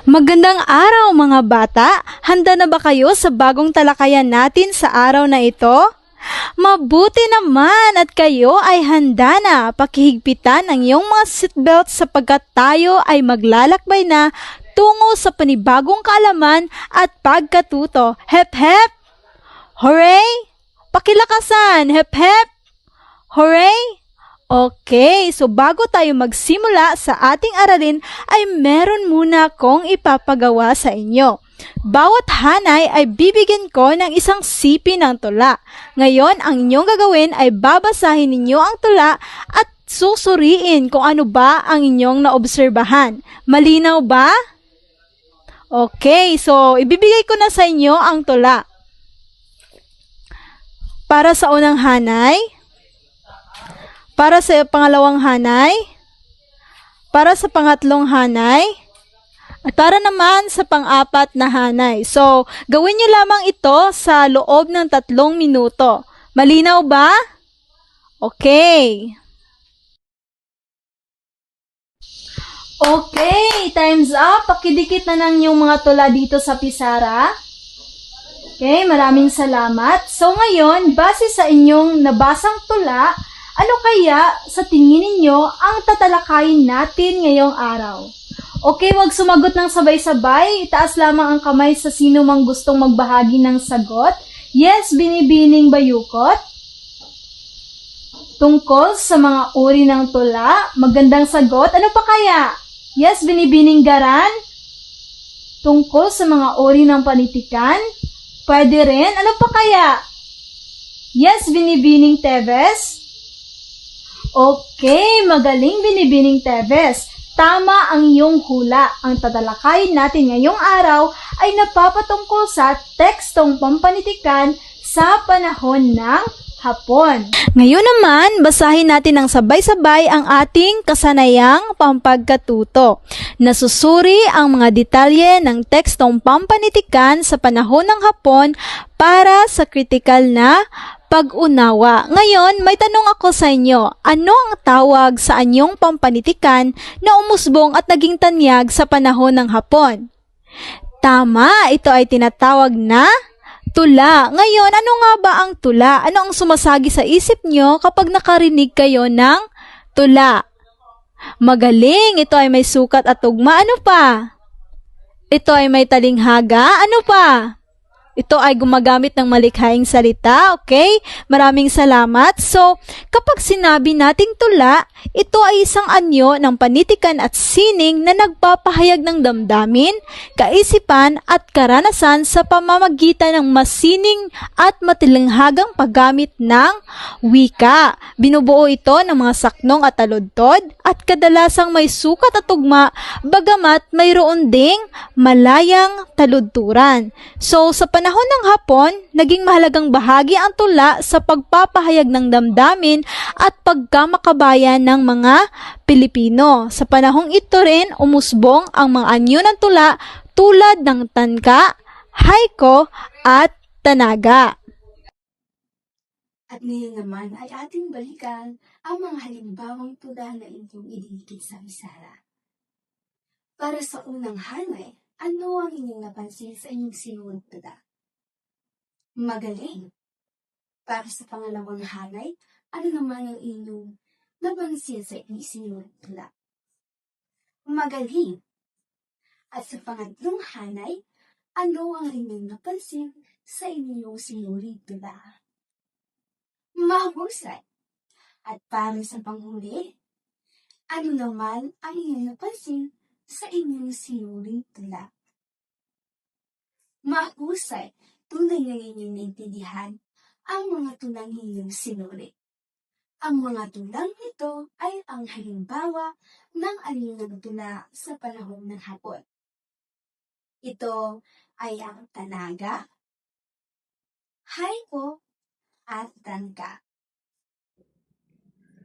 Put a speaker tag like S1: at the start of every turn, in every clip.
S1: Magandang araw mga bata! Handa na ba kayo sa bagong talakayan natin sa araw na ito? Mabuti naman at kayo ay handa na pakihigpitan ang iyong mga seatbelt sapagkat tayo ay maglalakbay na tungo sa panibagong kaalaman at pagkatuto. Hep hep! Hooray! Pakilakasan! Hep hep! Hooray! Okay, so bago tayo magsimula sa ating aralin ay meron muna kong ipapagawa sa inyo. Bawat hanay ay bibigyan ko ng isang sipi ng tula. Ngayon, ang inyong gagawin ay babasahin ninyo ang tula at susuriin kung ano ba ang inyong naobserbahan. Malinaw ba? Okay, so ibibigay ko na sa inyo ang tula. Para sa unang hanay, para sa pangalawang hanay, para sa pangatlong hanay, at para naman sa pang-apat na hanay. So, gawin nyo lamang ito sa loob ng 3 minuto. Malinaw ba? Okay. Okay, time's up. Pakidikit na ng yung mga tula dito sa pisara. Okay, maraming salamat. So, ngayon, base sa inyong nabasang tula, ano kaya sa tingin ninyo ang tatalakayin natin ngayong araw? Okay, wag sumagot ng sabay-sabay. Itaas lamang ang kamay sa sino mang gustong magbahagi ng sagot. Yes, Binibining Bayukot. Tungkol sa mga uri ng tula. Magandang sagot. Ano pa kaya? Yes, Binibining Garan. Tungkol sa mga uri ng panitikan. Pwede rin. Ano pa kaya? Yes, Binibining Teves. Okay, magaling Binibining Teves. Tama ang iyong hula. Ang tatalakayin natin ngayong araw ay napapatungkol sa tekstong pampanitikan sa panahon ng Hapon. Ngayon naman, basahin natin ng sabay-sabay ang ating kasanayang pampagkatuto. Nasusuri ang mga detalye ng tekstong pampanitikan sa panahon ng Hapon para sa kritikal na pag-unawa. Ngayon, may tanong ako sa inyo. Ano ang tawag sa anyong pampanitikan na umusbong at naging tanyag sa panahon ng Hapon? Tama, ito ay tinatawag na tula. Ngayon, ano nga ba ang tula? Ano ang sumasagi sa isip nyo kapag nakarinig kayo ng tula? Magaling, ito ay may sukat at tugma. Ano pa? Ito ay may talinghaga. Ano pa? Ito ay gumagamit ng malikhaing salita, okay? Maraming salamat. So, kapag sinabi nating tula, ito ay isang anyo ng panitikan at sining na nagpapahayag ng damdamin, kaisipan at karanasan sa pamamagitan ng masining at matilinghagang paggamit ng wika. Binubuo ito ng mga saknong at taludtod at kadalasang may sukat at tugma, bagamat mayroon ding malayang taludturan. So, sa panahon ng Hapon, naging mahalagang bahagi ang tula sa pagpapahayag ng damdamin at pagkamakabayan ng mga Pilipino. Sa panahong ito rin, umusbong ang mga anyo ng tula tulad ng tanka, haiku at tanaga.
S2: At ngayon naman ay ating balikan ang mga halimbawang tula na inyong idinikit sa pisara. Para sa unang hanay, ano ang inyong napansin sa inyong sinuwang tula? Magaling! Para sa pangalawang hanay, ano naman ang inyong napansin sa inyong sinuwang tula? Magaling! At sa pangatlong hanay, ano ang inyong napansin sa inyong sinuwang tula? Mahusay! At para sa panghuli, ano naman ang inyong napansin sa inyong sinuwang tula? Mahusay! Tunay na inyong naintindihan ang mga tulang inyong sinuri. Ang mga tulang ito ay ang halimbawa ng alinang tula sa panahon ng Hapon. Ito ay ang tanaga, haiku, at tanka.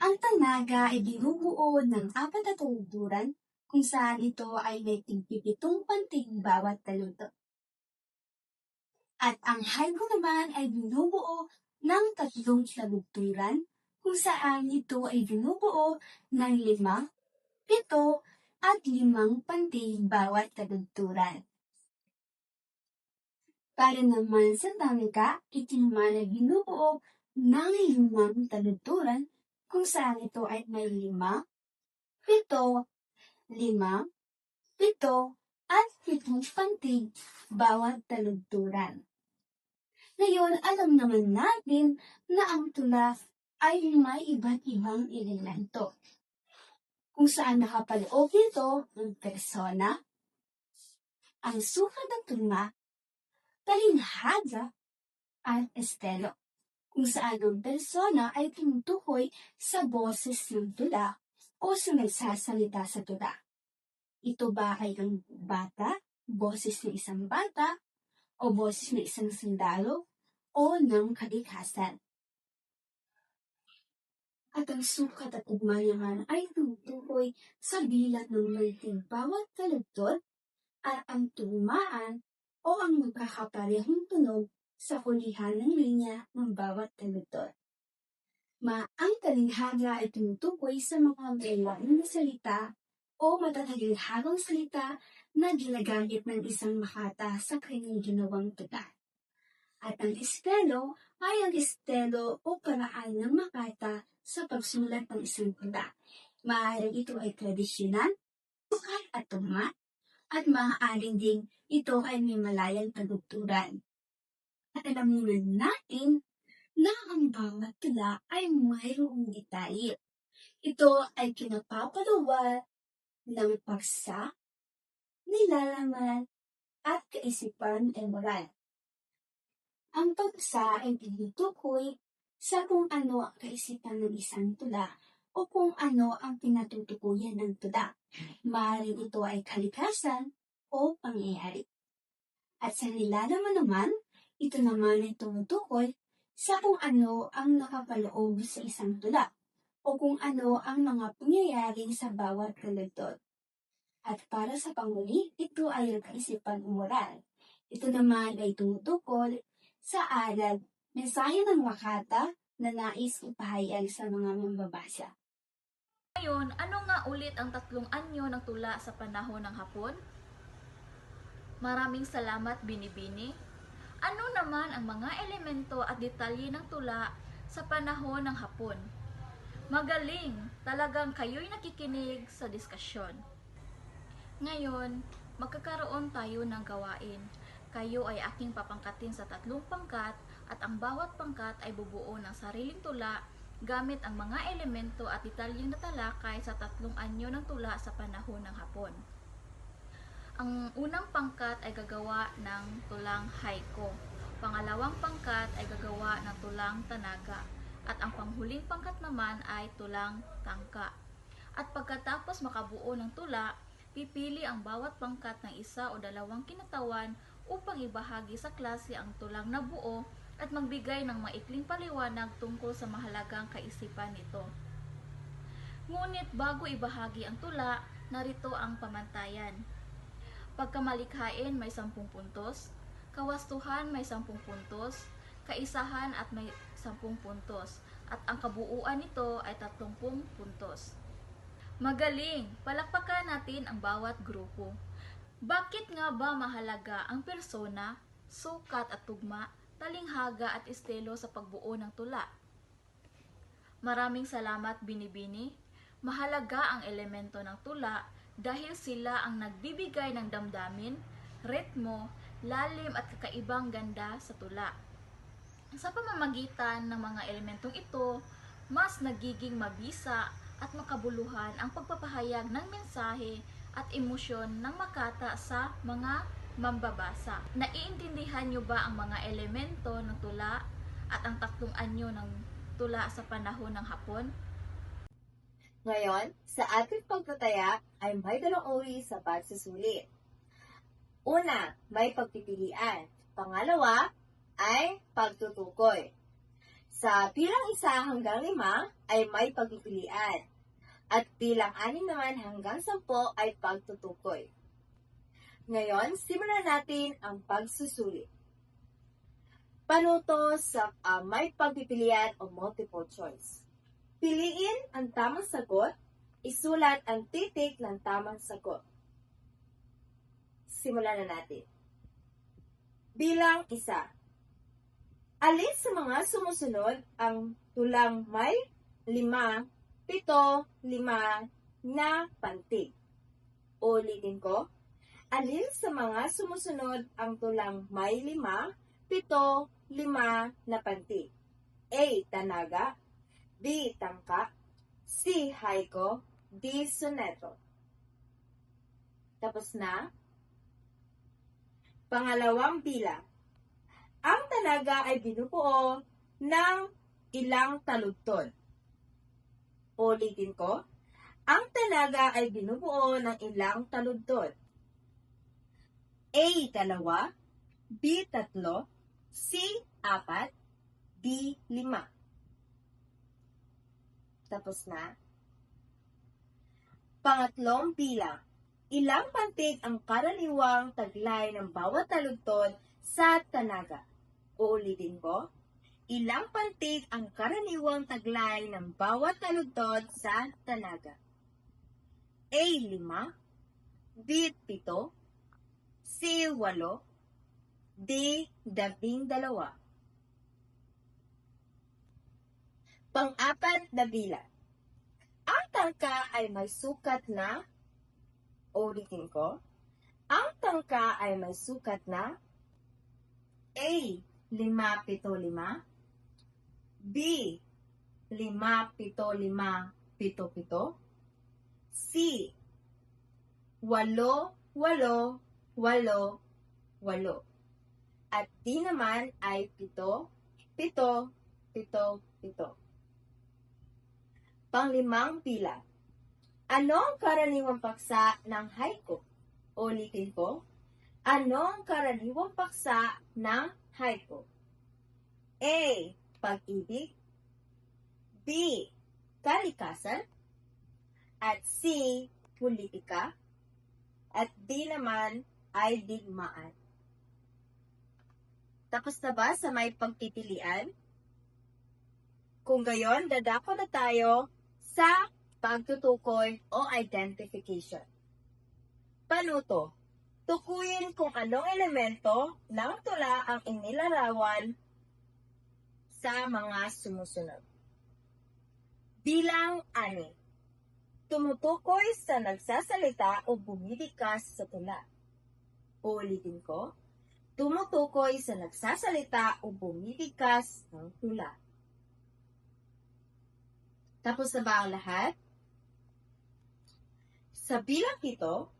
S2: Ang tanaga ay binubuo ng 4 na taludturan kung saan ito ay may 17 panting bawat taludtod. At ang haiku naman ay binubuo ng 3 taludturan kung saan ito ay binubuo ng 5, 7, at 5 pantig bawat taludturan. Para naman sa tangka, ito naman ay binubuo ng 5 taludturan kung saan ito ay may 5, 7, 5, 7, at 7 pantig bawat taludturan. Ngayon, alam naman natin na ang tula ay may iba't ibang elemento, kung saan nakapaloob nito ang persona, ang sukat ng tula, talinhaga, at estilo, kung saan ang persona ay tumutukoy sa boses ng tula o sa nagsasalita sa tula. Ito ba ay ang bata, boses ng isang bata, o boses ng isang sundalo, o ng kalikasan? At ang sukat at ugma naman ay tumutukoy sa bilat ng pantig bawat taludtod at ang tugmaan o ang magkakaparehong tunog sa hulihan ng linya ng bawat taludtod. Ang talinhaga ay tumutukoy sa mga malalim na salita o matatagilhagang salita na ginagamit ng isang makata sa kanyang ginawang tula. At ang estelo ay ang estelo o paraan ng makata sa pagsulat ng isang tula. Maaaring ito ay tradisyonal, sukat at tugma, at maaaring ding ito ay may malayang taludturan. At alam naman natin na ang bawat tula ay mayroong detalye. Ito ay kinapapalawa ng paksa, nilalaman, at kaisipan ay moral. Ang paksa ay tinutukoy sa kung ano ang kaisipan ng isang tula o kung ano ang pinatutukuyan ng tula. Maaaring ito ay kalikasan o pangyayari. At sa nilalaman naman, ito naman ay tumutukoy sa kung ano ang nakapaloob sa isang tula o kung ano ang mga pangyayari sa bawat taludtod. At para sa panghuli, ito ay ang kaisipan o moral. Ito naman ay tumutukoy sa aral, mensahe ng makata na nais ipahayag sa mga mambabasa.
S3: Ngayon, ano nga ulit ang 3 anyo ng tula sa panahon ng Hapon? Maraming salamat, Binibini. Ano naman ang mga elemento at detalye ng tula sa panahon ng Hapon? Magaling! Talagang kayo'y nakikinig sa diskusyon. Ngayon, magkakaroon tayo ng gawain. Kayo ay aking papangkatin sa 3 pangkat at ang bawat pangkat ay bubuo ng sariling tula gamit ang mga elemento at detalyeng natalakay sa 3 anyo ng tula sa panahon ng Hapon. Ang unang pangkat ay gagawa ng tulang haiku. Pangalawang pangkat ay gagawa ng tulang tanaga. At ang panghuling pangkat naman ay tulang tangka. At pagkatapos makabuo ng tula, pipili ang bawat pangkat ng 1 o 2 kinatawan upang ibahagi sa klase ang tulang nabuo at magbigay ng maikling paliwanag tungkol sa mahalagang kaisipan nito. Ngunit bago ibahagi ang tula, narito ang pamantayan. Pagkamalikhain may 10 puntos, kawastuhan may 10 puntos, kaisahan at may 10 puntos, at ang kabuuan nito ay 30 puntos. Magaling! Palakpakan natin ang bawat grupo. Bakit nga ba mahalaga ang persona, sukat at tugma, talinghaga at estilo sa pagbuo ng tula? Maraming salamat, Binibini. Mahalaga ang elemento ng tula dahil sila ang nagbibigay ng damdamin, ritmo, lalim at kakaibang ganda sa tula. Sa pamamagitan ng mga elementong ito, mas nagiging mabisa at makabuluhan ang pagpapahayag ng mensahe at emosyon ng makata sa mga mambabasa. Naiintindihan nyo ba ang mga elemento ng tula at ang 3 anyo ng tula sa panahon ng Hapon?
S4: Ngayon, sa ating pagtataya ay may 2 uri sa pagsusulit. Una, may pagpipilian. Pangalawa, ay pagtutukoy. Sa bilang 1 hanggang 5 ay may pagpipilian. At bilang 6 naman hanggang 10 ay pagtutukoy. Ngayon, simulan natin ang pagsusulit. Panuto sa may pagpipilian o multiple choice. Piliin ang tamang sagot, isulat ang titik ng tamang sagot. Simulan na natin. Bilang 1. Alin sa mga sumusunod ang tulang may 5, 7, 5 na pantig? Ulitin ko. Alin sa mga sumusunod ang tulang may 5, 7, 5 na pantig? A. Tanaga, B. Tangka, C. Haiko, D. Soneto. Tapos na. Pangalawang bilang. Ang tanaga ay binubuo ng ilang taludtod. Ulitin ko. Ang tanaga ay binubuo ng ilang taludtod. A. 2, B. 3, C. 4, D. 5. Tapos na. Pangatlong bilang. Ilang pantig ang karaniwang taglay ng bawat taludtod sa tanaga? Uulitin ko. Ilang pantig ang karaniwang taglay ng bawat taludtod sa tanaga? A. 5, B. 7, C. 8, D. 12. Pang-apat na bilang. Ang tangka ay may sukat na, ulitin ko, ang tangka ay may sukat na A. 5, 7, 5, B. 5, 7, 5, 7, 7, C. 8, 8, 8, 8, at D naman ay 7, 7, 7, 7. Panglimang bilang. Ano ang karaniwang paksa ng haiku? Ulitin ko. Ano ang karaniwang paksa ng haiku? A. Pag-ibig, B. Kalikasan, at C. Politika, at D naman ay digmaan. Tapos na ba sa may pagpipilian? Kung gayon, dadako na tayo sa pagtutukoy o identification. Panuto. Tukuyin kung anong elemento ng tula ang inilarawan sa mga sumusunod. Bilang 6. Tumutukoy sa nagsasalita o bumibigkas sa tula. Uulitin ko. Tumutukoy sa nagsasalita o bumibigkas ng tula. Tapos na ba ang lahat? Sa bilang 7,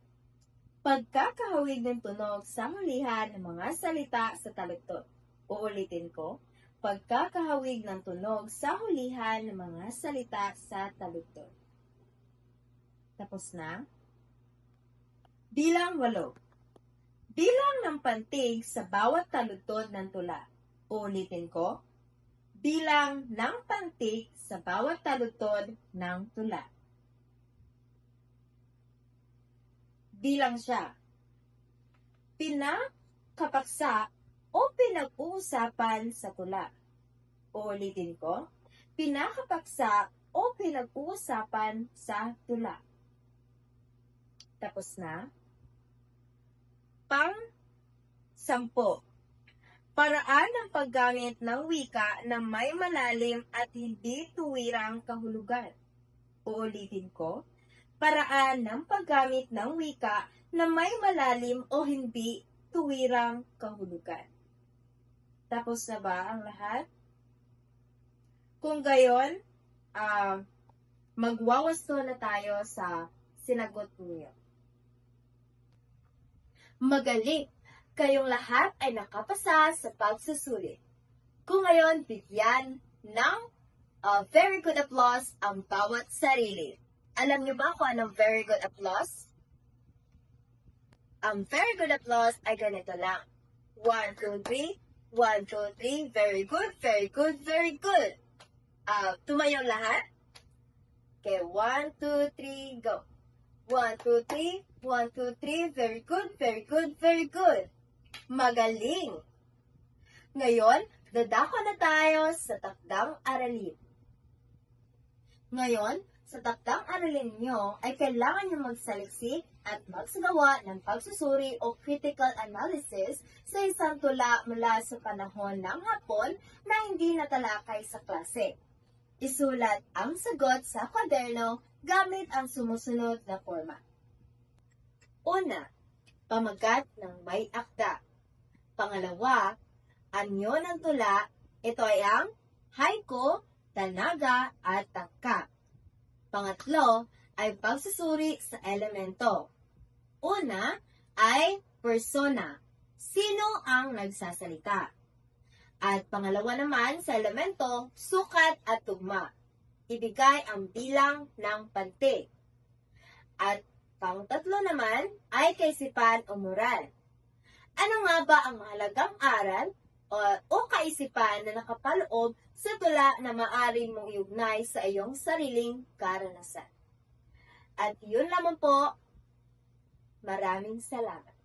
S4: pagkakahawig ng tunog sa hulihan ng mga salita sa taludtod. Uulitin ko, pagkakahawig ng tunog sa hulihan ng mga salita sa taludtod. Tapos na. Bilang 8. Bilang ng pantig sa bawat taludtod ng tula. Uulitin ko, bilang ng pantig sa bawat taludtod ng tula. Bilang siya. Pinakapaksa o pinag-uusapan sa tula. Uulitin ko, pinakapaksa o pinag-uusapan sa tula. Tapos na. Pang-10. Paraan ng paggamit ng wika na may malalim at hindi tuwirang kahulugan. Uulitin ko, paraan ng paggamit ng wika na may malalim o hindi tuwirang kahulugan. Tapos na ba ang lahat? Kung gayon, magwawasto na tayo sa sinagot niyo. Magaling! Kayong lahat ay nakapasa sa pagsusulit. Kung ngayon, bigyan ng very good applause ang bawat sarili. Alam niyo ba kung anong very good applause? Ang very good applause ay ganito lang. 1, 2, 3. 1, 2, 3. Very good, very good, very good. Tumayo lahat. Okay, 1, 2, 3, go. 1, 2, 3. 1, 2, 3. Very good, very good, very good. Magaling! Ngayon, dadako na tayo sa takdang aralin. Ngayon, Sa takdang aralin nyo ay kailangan nyo magsaliksik at magsagawa ng pagsusuri o critical analysis sa isang tula mula sa panahon ng Hapon na hindi natalakay sa klase. Isulat ang sagot sa kwaderno gamit ang sumusunod na format. Una, pamagat ng may akda. Pangalawa, anyo ng tula. Ito ay ang haiku, tanaga, at tangka. Pangatlo ay pagsusuri sa elemento. Una ay persona. Sino ang nagsasalita? At pangalawa naman sa elemento, sukat at tugma. Ibigay ang bilang ng pantig. At pangtatlo naman ay kaisipan o moral. Ano nga ba ang mahalagang aral o kaisipan na nakapaloob sa tula na maaring mong iugnay sa iyong sariling karanasan? At yun lamang po. Maraming salamat.